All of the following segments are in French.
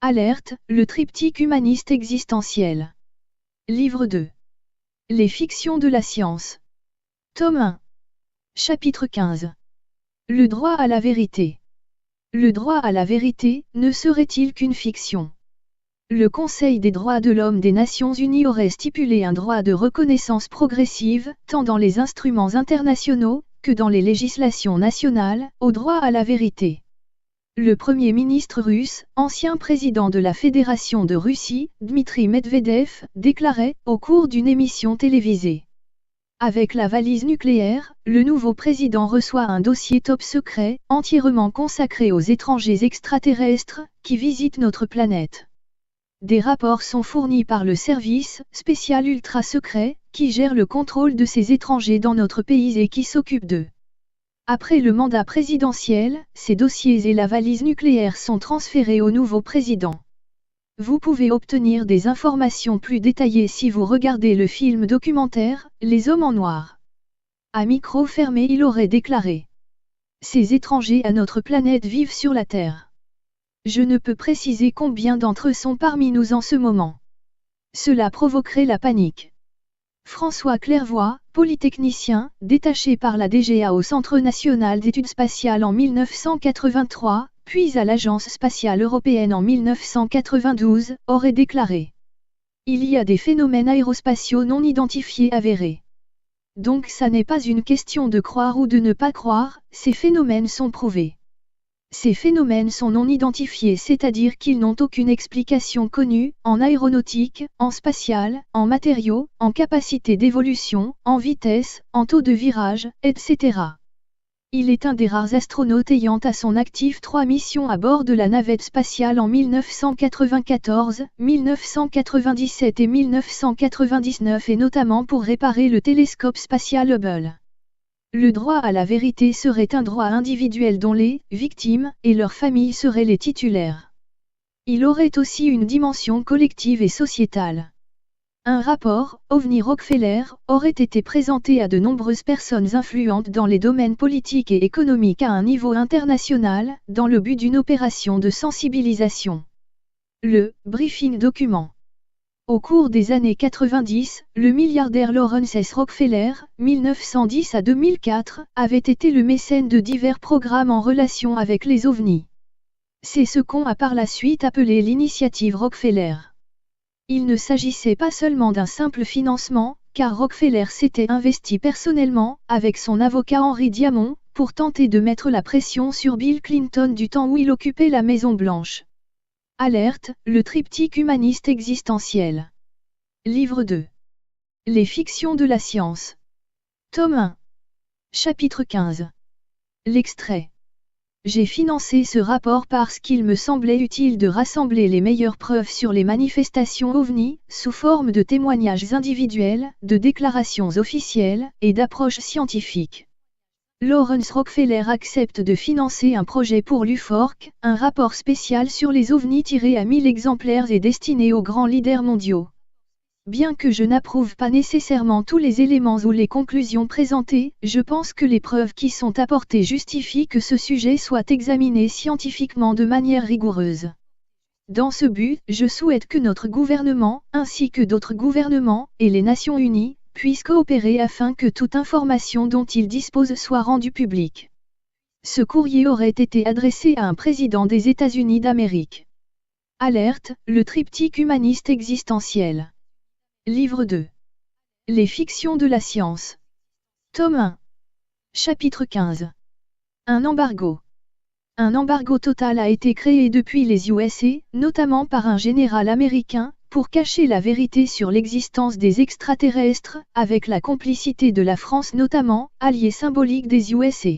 Alerte, le triptyque humaniste existentiel. Livre 2. Les fictions de la science. Tome 1. Chapitre 15. Le droit à la vérité. Le droit à la vérité ne serait-il qu'une fiction? Le Conseil des droits de l'homme des Nations Unies aurait stipulé un droit de reconnaissance progressive, tant dans les instruments internationaux, que dans les législations nationales, au droit à la vérité. Le Premier ministre russe, ancien président de la Fédération de Russie, Dmitri Medvedev, déclarait, au cours d'une émission télévisée: avec la valise nucléaire, le nouveau président reçoit un dossier top secret, entièrement consacré aux étrangers extraterrestres, qui visitent notre planète. Des rapports sont fournis par le service spécial ultra secret, qui gère le contrôle de ces étrangers dans notre pays et qui s'occupe d'eux. Après le mandat présidentiel, ces dossiers et la valise nucléaire sont transférés au nouveau président. Vous pouvez obtenir des informations plus détaillées si vous regardez le film documentaire « Les hommes en noir ». À micro fermé, il aurait déclaré: ces étrangers à notre planète vivent sur la Terre. Je ne peux préciser combien d'entre eux sont parmi nous en ce moment. Cela provoquerait la panique. François Clairvoy, polytechnicien, détaché par la DGA au Centre national d'études spatiales en 1983, puis à l'Agence spatiale européenne en 1992, aurait déclaré: il y a des phénomènes aérospatiaux non identifiés avérés. Donc ça n'est pas une question de croire ou de ne pas croire, ces phénomènes sont prouvés. Ces phénomènes sont non identifiés, c'est-à-dire qu'ils n'ont aucune explication connue, en aéronautique, en spatial, en matériaux, en capacité d'évolution, en vitesse, en taux de virage, etc. Il est un des rares astronautes ayant à son actif 3 missions à bord de la navette spatiale en 1994, 1997 et 1999 et notamment pour réparer le télescope spatial Hubble. Le droit à la vérité serait un droit individuel dont les victimes et leurs familles seraient les titulaires. Il aurait aussi une dimension collective et sociétale. Un rapport, OVNI Rockefeller, aurait été présenté à de nombreuses personnes influentes dans les domaines politiques et économiques à un niveau international, dans le but d'une opération de sensibilisation. Le briefing document. Au cours des années 90, le milliardaire Lawrence S. Rockefeller, 1910 à 2004, avait été le mécène de divers programmes en relation avec les ovnis. C'est ce qu'on a par la suite appelé l'initiative Rockefeller. Il ne s'agissait pas seulement d'un simple financement, car Rockefeller s'était investi personnellement, avec son avocat Henry Diamond, pour tenter de mettre la pression sur Bill Clinton du temps où il occupait la Maison-Blanche. Alerte, le triptyque humaniste existentiel. Livre 2. Les fictions de la science. Tome 1. Chapitre 15. L'extrait. J'ai financé ce rapport parce qu'il me semblait utile de rassembler les meilleures preuves sur les manifestations OVNI, sous forme de témoignages individuels, de déclarations officielles, et d'approches scientifiques. Lawrence Rockefeller accepte de financer un projet pour l'UFORC, un rapport spécial sur les ovnis tiré à 1000 exemplaires et destiné aux grands leaders mondiaux. Bien que je n'approuve pas nécessairement tous les éléments ou les conclusions présentées, je pense que les preuves qui sont apportées justifient que ce sujet soit examiné scientifiquement de manière rigoureuse. Dans ce but, je souhaite que notre gouvernement, ainsi que d'autres gouvernements, et les Nations Unies, puissent coopérer afin que toute information dont ils disposent soit rendue publique. Ce courrier aurait été adressé à un président des États-Unis d'Amérique. Alerte, le triptyque humaniste existentiel. Livre 2. Les fictions de la science. Tome 1. Chapitre 15. Un embargo. Un embargo total a été créé depuis les USA, notamment par un général américain, pour cacher la vérité sur l'existence des extraterrestres, avec la complicité de la France notamment, allié symbolique des USA.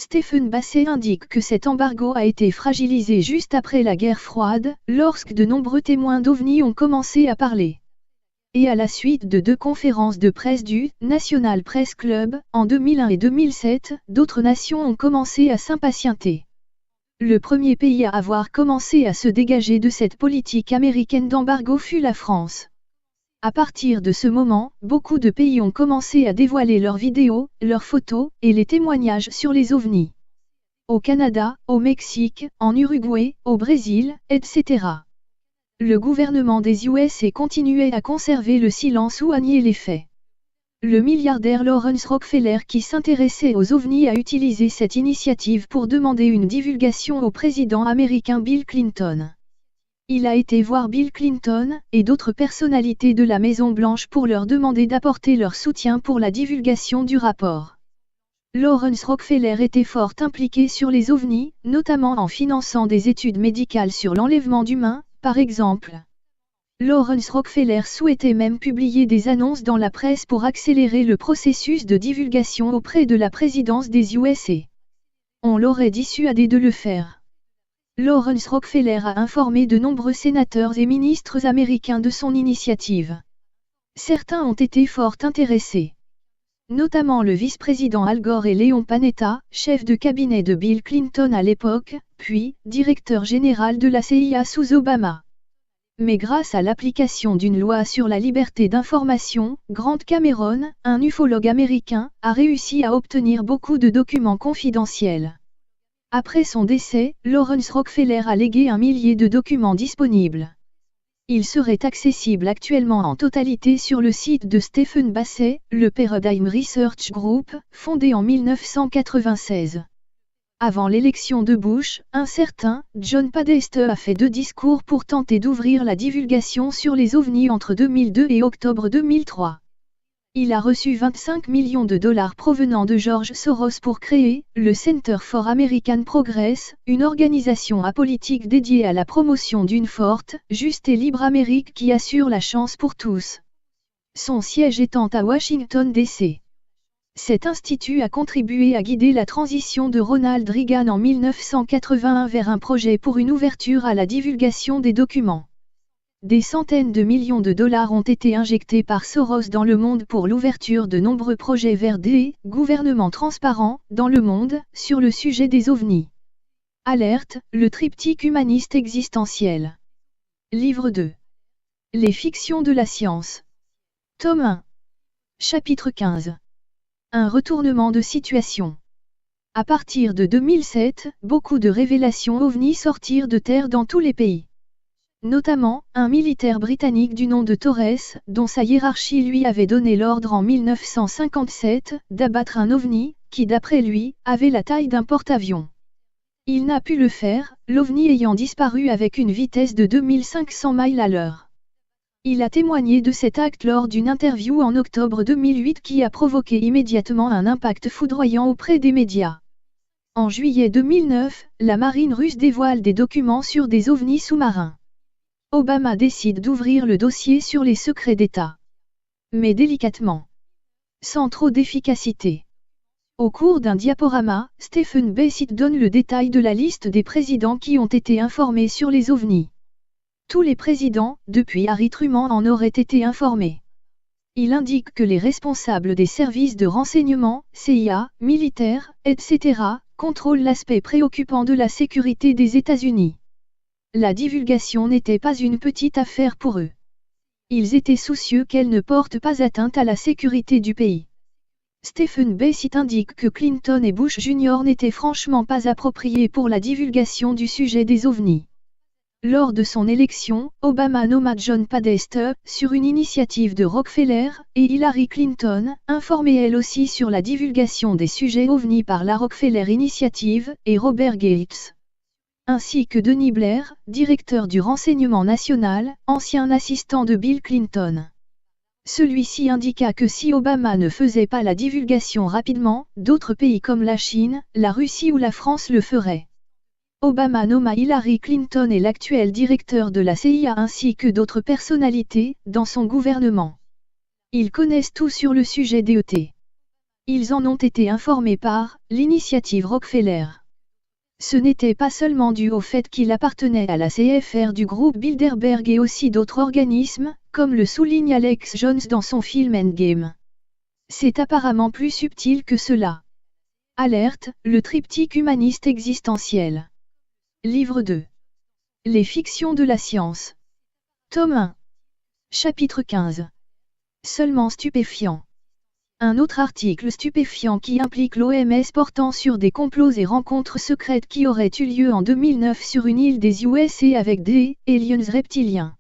Stephen Basset indique que cet embargo a été fragilisé juste après la guerre froide, lorsque de nombreux témoins d'OVNI ont commencé à parler. Et à la suite de 2 conférences de presse du National Press Club, en 2001 et 2007, d'autres nations ont commencé à s'impatienter. Le premier pays à avoir commencé à se dégager de cette politique américaine d'embargo fut la France. À partir de ce moment, beaucoup de pays ont commencé à dévoiler leurs vidéos, leurs photos, et les témoignages sur les ovnis. au Canada, au Mexique, en Uruguay, au Brésil, etc. Le gouvernement des USA continuait à conserver le silence ou à nier les faits. Le milliardaire Lawrence Rockefeller qui s'intéressait aux ovnis a utilisé cette initiative pour demander une divulgation au président américain Bill Clinton. Il a été voir Bill Clinton et d'autres personnalités de la Maison-Blanche pour leur demander d'apporter leur soutien pour la divulgation du rapport. Lawrence Rockefeller était fort impliqué sur les ovnis, notamment en finançant des études médicales sur l'enlèvement d'humains, par exemple. Lawrence Rockefeller souhaitait même publier des annonces dans la presse pour accélérer le processus de divulgation auprès de la présidence des USA. On l'aurait dissuadé de le faire. Lawrence Rockefeller a informé de nombreux sénateurs et ministres américains de son initiative. Certains ont été fort intéressés. Notamment le vice-président Al Gore et Leon Panetta, chef de cabinet de Bill Clinton à l'époque, puis directeur général de la CIA sous Obama. Mais grâce à l'application d'une loi sur la liberté d'information, Grant Cameron, un ufologue américain, a réussi à obtenir beaucoup de documents confidentiels. Après son décès, Lawrence Rockefeller a légué 1 millier de documents disponibles. Ils seraient accessibles actuellement en totalité sur le site de Stephen Bassey, le Paradigm Research Group, fondé en 1996. Avant l'élection de Bush, un certain John Podesta a fait 2 discours pour tenter d'ouvrir la divulgation sur les ovnis entre 2002 et octobre 2003. Il a reçu 25 millions de dollars provenant de George Soros pour créer le Center for American Progress, une organisation apolitique dédiée à la promotion d'une forte, juste et libre Amérique qui assure la chance pour tous. Son siège étant à Washington, D.C. Cet institut a contribué à guider la transition de Ronald Reagan en 1981 vers un projet pour une ouverture à la divulgation des documents. Des centaines de millions de dollars ont été injectés par Soros dans le monde pour l'ouverture de nombreux projets vers des gouvernements transparents dans le monde sur le sujet des ovnis. Alerte, le triptyque humaniste existentiel. Livre 2. Les fictions de la science. Tome 1. Chapitre 15. Un retournement de situation. À partir de 2007, beaucoup de révélations ovnis sortirent de terre dans tous les pays. Notamment, un militaire britannique du nom de Torres, dont sa hiérarchie lui avait donné l'ordre en 1957 d'abattre un ovni, qui d'après lui, avait la taille d'un porte-avions. Il n'a pu le faire, l'ovni ayant disparu avec une vitesse de 2500 miles à l'heure. Il a témoigné de cet acte lors d'une interview en octobre 2008 qui a provoqué immédiatement un impact foudroyant auprès des médias. En juillet 2009, la marine russe dévoile des documents sur des ovnis sous-marins. Obama décide d'ouvrir le dossier sur les secrets d'État. Mais délicatement. Sans trop d'efficacité. Au cours d'un diaporama, Stephen Bassey donne le détail de la liste des présidents qui ont été informés sur les ovnis. Tous les présidents, depuis Harry Truman, en auraient été informés. Il indique que les responsables des services de renseignement, CIA, militaires, etc., contrôlent l'aspect préoccupant de la sécurité des États-Unis. La divulgation n'était pas une petite affaire pour eux. Ils étaient soucieux qu'elle ne porte pas atteinte à la sécurité du pays. Stephen Bassey indique que Clinton et Bush Jr. n'étaient franchement pas appropriés pour la divulgation du sujet des ovnis. Lors de son élection, Obama nomma John Podesta, sur une initiative de Rockefeller, et Hillary Clinton, informée elle aussi sur la divulgation des sujets ovnis par la Rockefeller Initiative, et Robert Gates. Ainsi que Denis Blair, directeur du renseignement national, ancien assistant de Bill Clinton. Celui-ci indiqua que si Obama ne faisait pas la divulgation rapidement, d'autres pays comme la Chine, la Russie ou la France le feraient. Obama nomma Hillary Clinton et l'actuel directeur de la CIA ainsi que d'autres personnalités, dans son gouvernement. Ils connaissent tout sur le sujet d'ET. Ils en ont été informés par l'initiative Rockefeller. Ce n'était pas seulement dû au fait qu'il appartenait à la CFR du groupe Bilderberg et aussi d'autres organismes, comme le souligne Alex Jones dans son film Endgame. C'est apparemment plus subtil que cela. Alerte, le triptyque humaniste existentiel. Livre 2. Les fictions de la science. Tome 1. Chapitre 15. Seulement stupéfiant. Un autre article stupéfiant qui implique l'OMS portant sur des complots et rencontres secrètes qui auraient eu lieu en 2009 sur une île des USA avec des aliens reptiliens.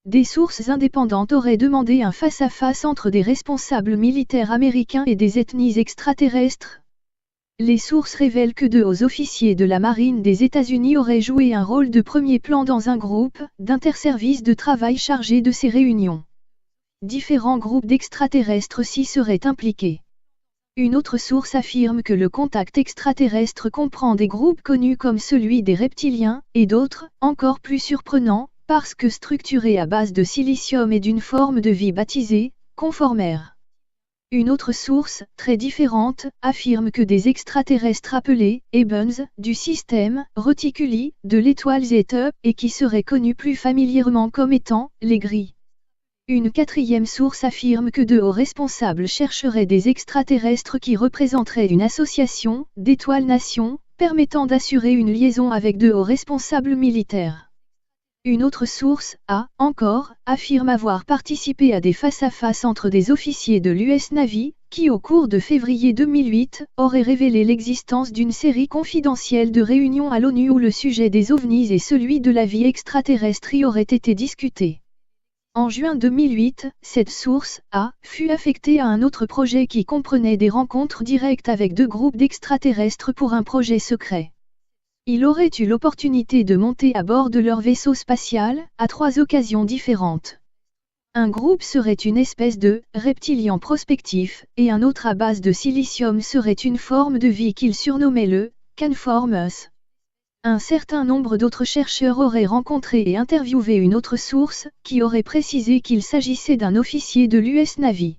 Des sources indépendantes auraient demandé un face-à-face entre des responsables militaires américains et des ethnies extraterrestres. Les sources révèlent que deux hauts officiers de la marine des États-Unis auraient joué un rôle de premier plan dans un groupe d'interservices de travail chargé de ces réunions. Différents groupes d'extraterrestres s'y seraient impliqués. Une autre source affirme que le contact extraterrestre comprend des groupes connus comme celui des reptiliens, et d'autres, encore plus surprenants, parce que structurés à base de silicium et d'une forme de vie baptisée conformaire. Une autre source, très différente, affirme que des extraterrestres appelés Evans, du système Reticuli, de l'étoile Zeta, et qui seraient connus plus familièrement comme étant les gris. Une quatrième source affirme que de hauts responsables chercheraient des extraterrestres qui représenteraient une association d'étoiles-nations, permettant d'assurer une liaison avec de hauts responsables militaires. Une autre source, encore, affirme avoir participé à des face-à-face entre des officiers de l'US Navy, qui au cours de février 2008, auraient révélé l'existence d'une série confidentielle de réunions à l'ONU où le sujet des ovnis et celui de la vie extraterrestre y auraient été discutés. En juin 2008, cette source, fut affectée à un autre projet qui comprenait des rencontres directes avec deux groupes d'extraterrestres pour un projet secret. Il aurait eu l'opportunité de monter à bord de leur vaisseau spatial, à 3 occasions différentes. Un groupe serait une espèce de reptilien prospectif, et un autre à base de silicium serait une forme de vie qu'ils surnommaient le Canformus. Un certain nombre d'autres chercheurs auraient rencontré et interviewé une autre source, qui aurait précisé qu'il s'agissait d'un officier de l'US Navy.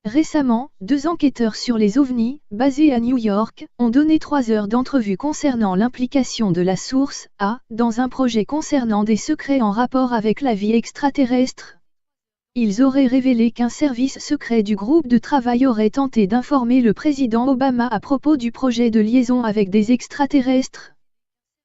Récemment, 2 enquêteurs sur les ovnis, basés à New York, ont donné 3 heures d'entrevue concernant l'implication de la source, dans un projet concernant des secrets en rapport avec la vie extraterrestre. Ils auraient révélé qu'un service secret du groupe de travail aurait tenté d'informer le président Obama à propos du projet de liaison avec des extraterrestres.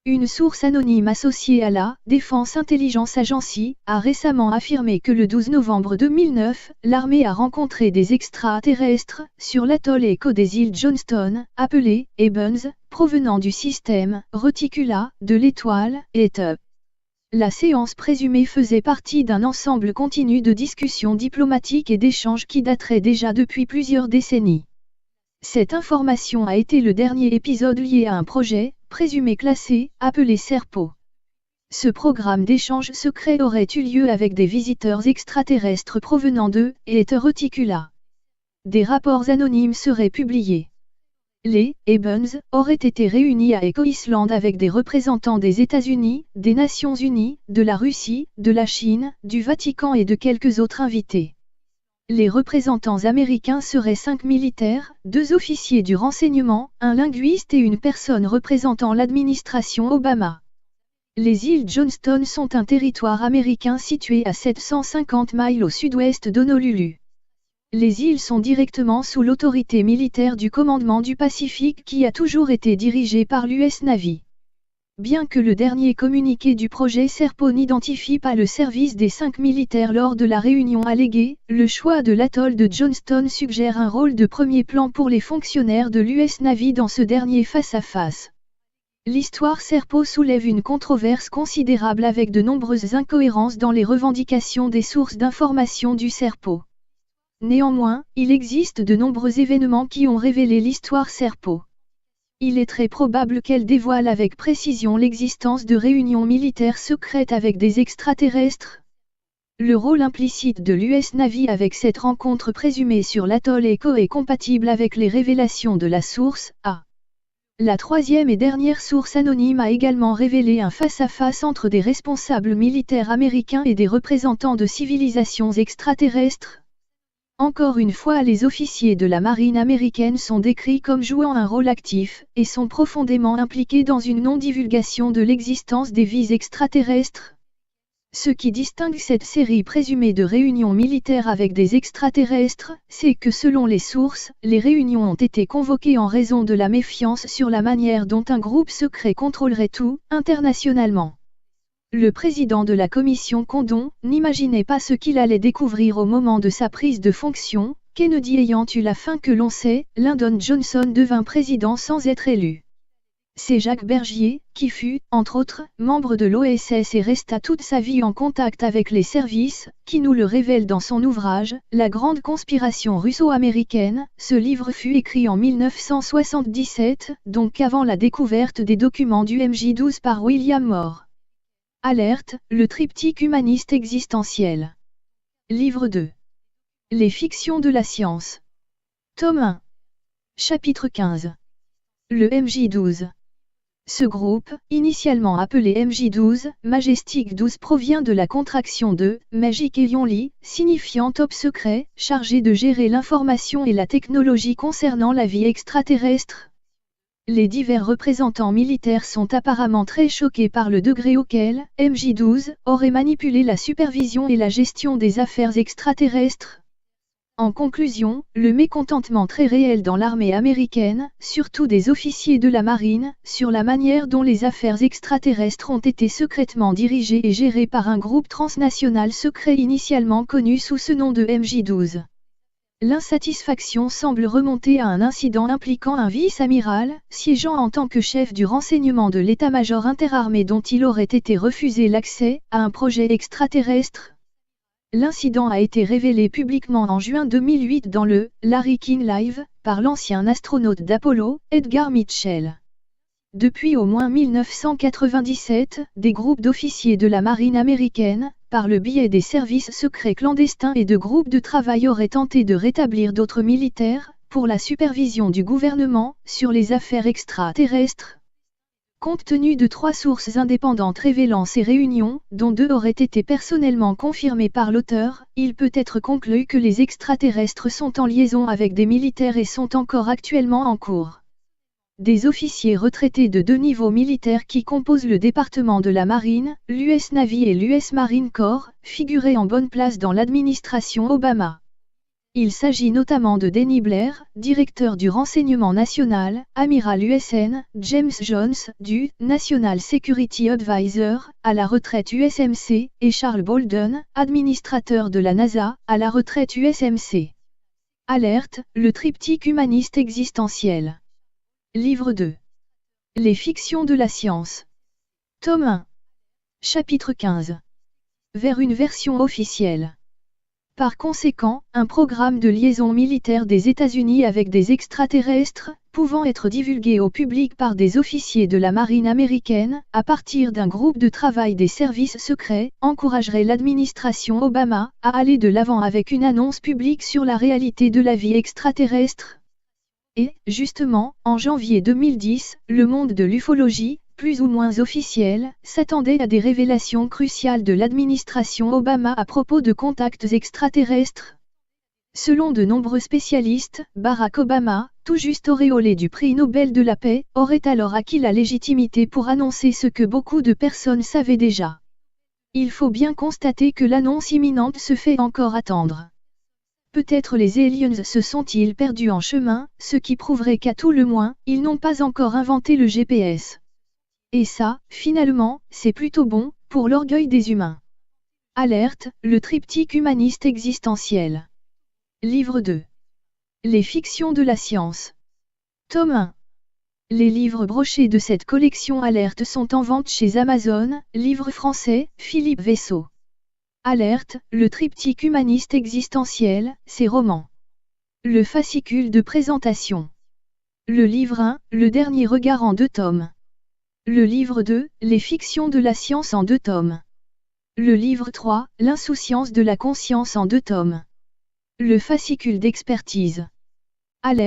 Une source anonyme associée à la Defense Intelligence Agency a récemment affirmé que le 12 novembre 2009, l'armée a rencontré des extraterrestres sur l'atoll Echo des îles Johnston, appelés Evans, provenant du système Reticula de l'étoile Zeta. La séance présumée faisait partie d'un ensemble continu de discussions diplomatiques et d'échanges qui dateraient déjà depuis plusieurs décennies. Cette information a été le dernier épisode lié à un projet, présumé classé, appelé Serpo. Ce programme d'échange secret aurait eu lieu avec des visiteurs extraterrestres provenant de Zeta Reticula. Des rapports anonymes seraient publiés. Les Evans auraient été réunis à Echo Island avec des représentants des États-Unis, des Nations Unies, de la Russie, de la Chine, du Vatican et de quelques autres invités. Les représentants américains seraient 5 militaires, 2 officiers du renseignement, un linguiste et une personne représentant l'administration Obama. Les îles Johnston sont un territoire américain situé à 750 miles au sud-ouest d'Honolulu. Les îles sont directement sous l'autorité militaire du commandement du Pacifique qui a toujours été dirigé par l'US Navy. Bien que le dernier communiqué du projet Serpo n'identifie pas le service des 5 militaires lors de la réunion alléguée, le choix de l'atoll de Johnston suggère un rôle de premier plan pour les fonctionnaires de l'US Navy dans ce dernier face-à-face. L'histoire Serpo soulève une controverse considérable avec de nombreuses incohérences dans les revendications des sources d'information du Serpo. Néanmoins, il existe de nombreux événements qui ont révélé l'histoire Serpo. Il est très probable qu'elle dévoile avec précision l'existence de réunions militaires secrètes avec des extraterrestres. Le rôle implicite de l'US Navy avec cette rencontre présumée sur l'atoll Echo est compatible avec les révélations de la source, La troisième et dernière source anonyme a également révélé un face-à-face entre des responsables militaires américains et des représentants de civilisations extraterrestres. Encore une fois, les officiers de la marine américaine sont décrits comme jouant un rôle actif, et sont profondément impliqués dans une non-divulgation de l'existence des vies extraterrestres. Ce qui distingue cette série présumée de réunions militaires avec des extraterrestres, c'est que selon les sources, les réunions ont été convoquées en raison de la méfiance sur la manière dont un groupe secret contrôlerait tout, internationalement. Le président de la commission Condon n'imaginait pas ce qu'il allait découvrir au moment de sa prise de fonction, Kennedy ayant eu la fin que l'on sait, Lyndon Johnson devint président sans être élu. C'est Jacques Bergier, qui fut, entre autres, membre de l'OSS et resta toute sa vie en contact avec les services, qui nous le révèle dans son ouvrage « La grande conspiration russo-américaine ». Ce livre fut écrit en 1977, donc avant la découverte des documents du MJ-12 par William Moore. Alerte, le triptyque humaniste existentiel. Livre 2. Les fictions de la science. Tome 1. Chapitre 15. Le MJ-12. Ce groupe, initialement appelé MJ-12, Majestic 12 provient de la contraction de « Magic Eyonly », signifiant top secret, chargé de gérer l'information et la technologie concernant la vie extraterrestre. Les divers représentants militaires sont apparemment très choqués par le degré auquel MJ-12 aurait manipulé la supervision et la gestion des affaires extraterrestres. En conclusion, le mécontentement très réel dans l'armée américaine, surtout des officiers de la marine, sur la manière dont les affaires extraterrestres ont été secrètement dirigées et gérées par un groupe transnational secret initialement connu sous ce nom de MJ-12. L'insatisfaction semble remonter à un incident impliquant un vice-amiral, siégeant en tant que chef du renseignement de l'état-major interarmé dont il aurait été refusé l'accès à un projet extraterrestre. L'incident a été révélé publiquement en juin 2008 dans le « Larry King Live » par l'ancien astronaute d'Apollo, Edgar Mitchell. Depuis au moins 1997, des groupes d'officiers de la marine américaine, par le biais des services secrets clandestins et de groupes de travail auraient tenté de rétablir d'autres militaires, pour la supervision du gouvernement, sur les affaires extraterrestres. Compte tenu de 3 sources indépendantes révélant ces réunions, dont 2 auraient été personnellement confirmées par l'auteur, il peut être conclu que les extraterrestres sont en liaison avec des militaires et sont encore actuellement en cours. Des officiers retraités de 2 niveaux militaires qui composent le département de la Marine, l'US Navy et l'US Marine Corps, figuraient en bonne place dans l'administration Obama. Il s'agit notamment de Denny Blair, directeur du renseignement national, amiral USN, James Jones, du National Security Advisor, à la retraite USMC, et Charles Bolden, administrateur de la NASA, à la retraite USMC. Alerte, le triptyque humaniste existentiel. Livre 2. Les fictions de la science. Tome 1. Chapitre 15. Vers une version officielle. Par conséquent, un programme de liaison militaire des États-Unis avec des extraterrestres, pouvant être divulgué au public par des officiers de la marine américaine, à partir d'un groupe de travail des services secrets, encouragerait l'administration Obama à aller de l'avant avec une annonce publique sur la réalité de la vie extraterrestre. Et, justement, en janvier 2010, le monde de l'ufologie, plus ou moins officiel, s'attendait à des révélations cruciales de l'administration Obama à propos de contacts extraterrestres. Selon de nombreux spécialistes, Barack Obama, tout juste auréolé du prix Nobel de la paix, aurait alors acquis la légitimité pour annoncer ce que beaucoup de personnes savaient déjà. Il faut bien constater que l'annonce imminente se fait encore attendre. Peut-être les aliens se sont-ils perdus en chemin, ce qui prouverait qu'à tout le moins, ils n'ont pas encore inventé le GPS. Et ça, finalement, c'est plutôt bon, pour l'orgueil des humains. Alerte, le triptyque humaniste existentiel. Livre 2. Les fictions de la science. Tome 1. Les livres brochés de cette collection Alerte sont en vente chez Amazon, livre français, Philippe Vaisseau. Alerte, le triptyque humaniste existentiel, ses romans. Le fascicule de présentation. Le livre 1, le dernier regard en 2 tomes. Le livre 2, les fictions de la science en 2 tomes. Le livre 3, l'insouciance de la conscience en 2 tomes. Le fascicule d'expertise. Alerte.